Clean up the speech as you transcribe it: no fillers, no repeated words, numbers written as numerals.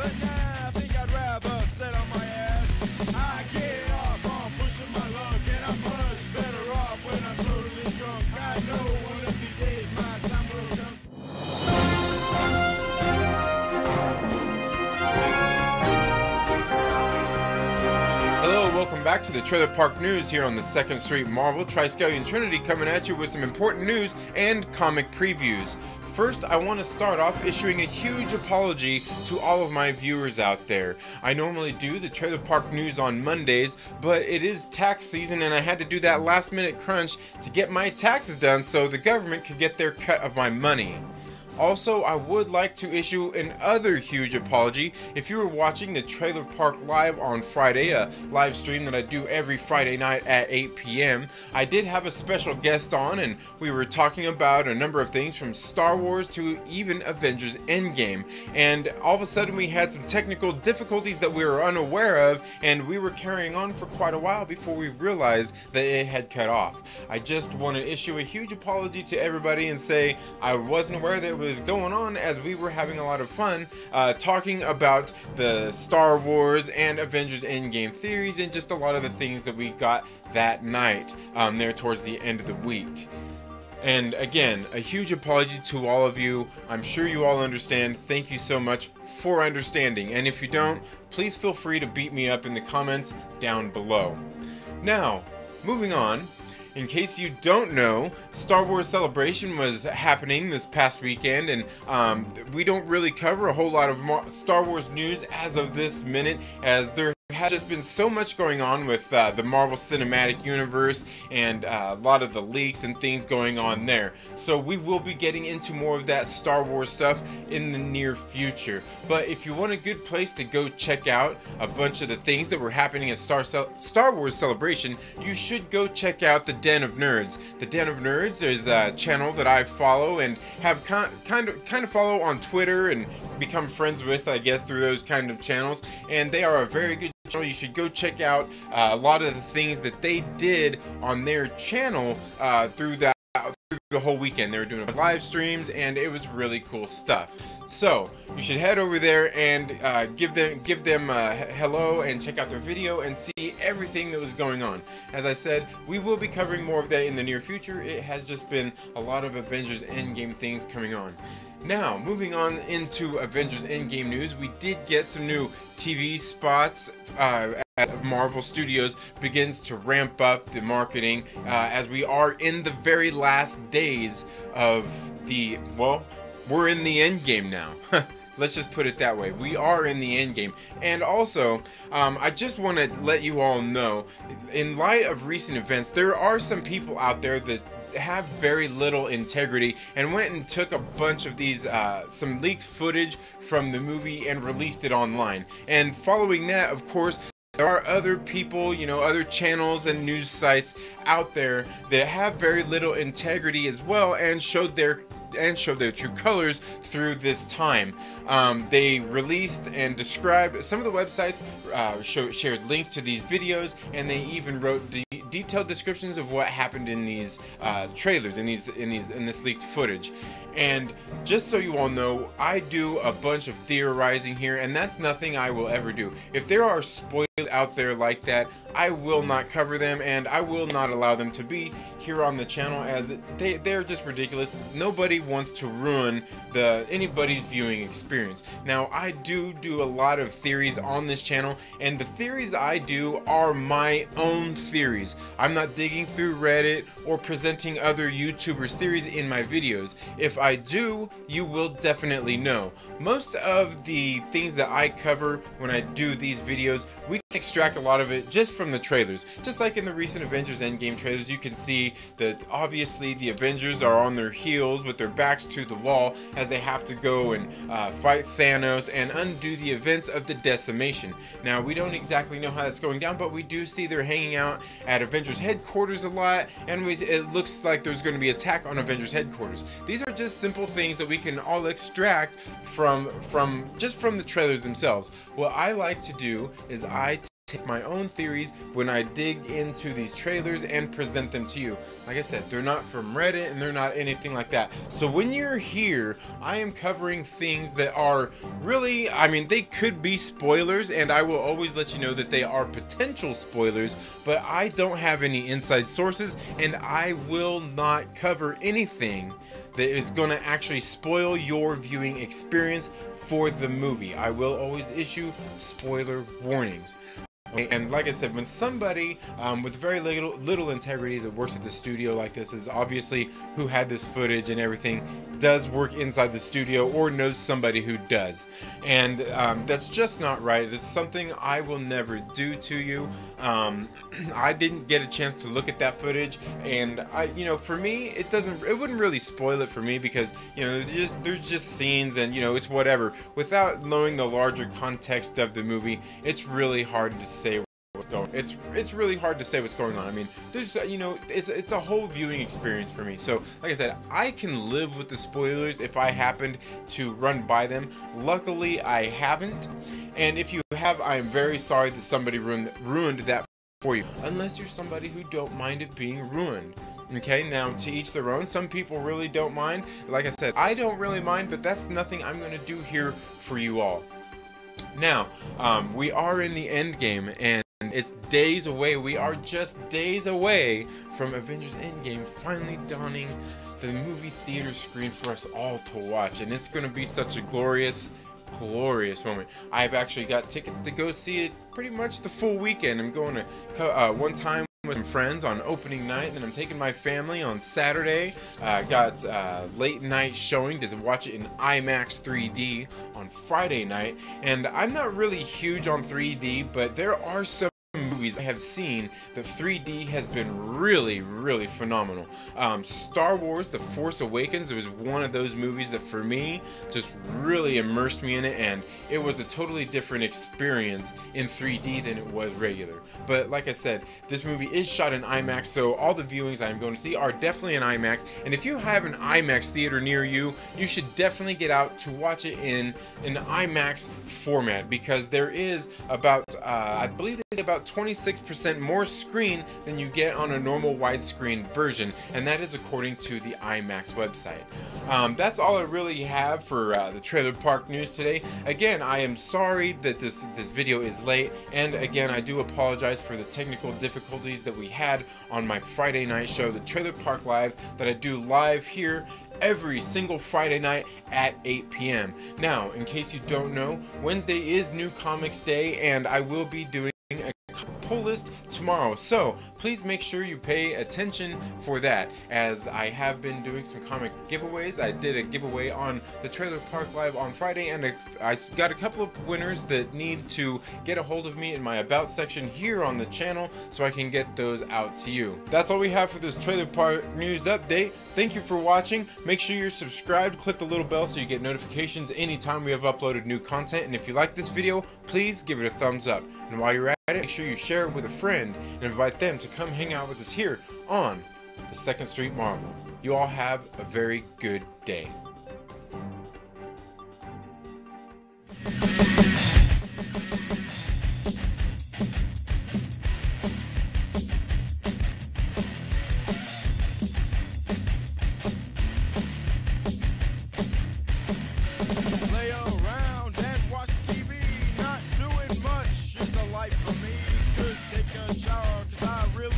But nah, I think I'd rather sit on my ass. I get off on pushing my luck, and I'm much better off when I'm totally drunk. I know one of these days my time will come. Hello, welcome back to the Trailer Park News here on the 2nd Street Marvel Triskelion Trinity, coming at you with some important news and comic previews. First, I want to start off issuing a huge apology to all of my viewers out there. I normally do the Trailer Park News on Mondays, but it is tax season and I had to do that last minute crunch to get my taxes done so the government could get their cut of my money. Also, I would like to issue another huge apology. If you were watching the Trailer Park Live on Friday, a live stream that I do every Friday night at 8 p.m., I did have a special guest on and we were talking about a number of things from Star Wars to even Avengers Endgame. And all of a sudden we had some technical difficulties that we were unaware of, and we were carrying on for quite a while before we realized that it had cut off. I just want to issue a huge apology to everybody and say I wasn't aware that it was going on, as we were having a lot of fun talking about the Star Wars and Avengers Endgame theories and just a lot of the things that we got that night there towards the end of the week. And again, a huge apology to all of you. I'm sure you all understand. Thank you so much for understanding, and if you don't, please feel free to beat me up in the comments down below. Now, moving on. In case you don't know, Star Wars Celebration was happening this past weekend, and we don't really cover a whole lot of Star Wars news as of this minute, as there has just been so much going on with the Marvel Cinematic Universe and a lot of the leaks and things going on there. So we will be getting into more of that Star Wars stuff in the near future. But if you want a good place to go check out a bunch of the things that were happening at Star Wars Celebration, you should go check out the Den of Nerds. The Den of Nerds is a channel that I follow and have kind of follow on Twitter and become friends with, I guess, through those kind of channels. And they are a very good channel. You should go check out a lot of the things that they did on their channel through the whole weekend. They were doing live streams and it was really cool stuff. So you should head over there and give them a hello and check out their video and see everything that was going on. As I said, we will be covering more of that in the near future. It has just been a lot of Avengers Endgame things coming on. Now, moving on into Avengers Endgame news, we did get some new TV spots at Marvel Studios begins to ramp up the marketing as we are in the very last days of the, well, we're in the Endgame now. Let's just put it that way. We are in the end game. And also, I just want to let you all know, in light of recent events, there are some people out there that have very little integrity and went and took a bunch of these some leaked footage from the movie and released it online. And following that, of course, there are other people, you know, other channels and news sites out there that have very little integrity as well and showed their true colors through this time. They released and described, some of the websites shared links to these videos, and they even wrote detailed descriptions of what happened in these trailers, in this leaked footage. And just so you all know, I do a bunch of theorizing here, and that's nothing I will ever do. If there are spoilers out there like that, I will not cover them, and I will not allow them to be here on the channel, as they're just ridiculous. Nobody wants to ruin anybody's viewing experience. Now, I do a lot of theories on this channel, and the theories I do are my own theories. I'm not digging through Reddit or presenting other YouTubers' theories in my videos. If I do, you will definitely know. Most of the things that I cover when I do these videos, we can extract a lot of it just from the trailers. Just like in the recent Avengers Endgame trailers, you can see that obviously the Avengers are on their heels with their backs to the wall as they have to go and fight Thanos and undo the events of the decimation. Now, we don't exactly know how that's going down, but we do see they're hanging out at Avengers headquarters a lot, and it looks like there's going to be an attack on Avengers headquarters. These are just simple things that we can all extract from the trailers themselves. What I like to do is I take my own theories when I dig into these trailers and present them to you. Like I said, they're not from Reddit and they're not anything like that. So when you're here, I am covering things that are really, I mean, they could be spoilers, and I will always let you know that they are potential spoilers, but I don't have any inside sources, and I will not cover anything that is going to actually spoil your viewing experience for the movie. I will always issue spoiler warnings. And like I said, when somebody with very little integrity that works at the studio like this, is obviously who had this footage and everything, does work inside the studio or knows somebody who does, and that's just not right. It's something I will never do to you. I didn't get a chance to look at that footage, and for me, it wouldn't really spoil it for me, because there's just scenes, and it's whatever. Without knowing the larger context of the movie, it's really hard to say what's going. It's really hard to say what's going on. I mean, there's it's a whole viewing experience for me. So like I said, I can live with the spoilers if I happened to run by them. Luckily, I haven't. And if you have, I am very sorry that somebody ruined that for you. Unless you're somebody who don't mind it being ruined. Okay, now to each their own. Some people really don't mind. Like I said, I don't really mind, but that's nothing I'm going to do here for you all. Now, we are in the end game, and it's days away. We are just days away from Avengers Endgame finally dawning the movie theater screen for us all to watch, and it's going to be such a glorious moment. I've actually got tickets to go see it pretty much the full weekend. I'm going to one time with some friends on opening night, and then I'm taking my family on Saturday. Got late night showing to watch it in IMAX 3D on Friday night, and I'm not really huge on 3D, but there are some movies I have seen that 3D has been really phenomenal. Star Wars The Force Awakens, it was one of those movies that for me just really immersed me in it, and it was a totally different experience in 3D than it was regular. But like I said, this movie is shot in IMAX, so all the viewings I'm going to see are definitely in IMAX, and if you have an IMAX theater near you, you should definitely get out to watch it in an IMAX format, because there is about I believe there's about 26% more screen than you get on a normal widescreen version, and that is according to the IMAX website. That's all I really have for the Trailer Park News today. Again, I am sorry that this video is late, and again, I do apologize for the technical difficulties that we had on my Friday night show, the Trailer Park Live, that I do live here every single Friday night at 8 p.m. Now, in case you don't know, Wednesday is New Comics Day, and I will be doing a pull list tomorrow, so please make sure you pay attention for that, as I have been doing some comic giveaways. I did a giveaway on the Trailer Park Live on Friday, and I got a couple of winners that need to get a hold of me in my About section here on the channel so I can get those out to you. That's all we have for this Trailer Park News update. Thank you for watching. Make sure you're subscribed, click the little bell so you get notifications anytime we have uploaded new content, and if you like this video, please give it a thumbs up. And while you're at it, make sure you share it with a friend and invite them to come hang out with us here on the 2nd Street Marvel. You all have a very good day. Lay around and watch TV, not doing much. It's a life for me. Could take a shower, 'cause I really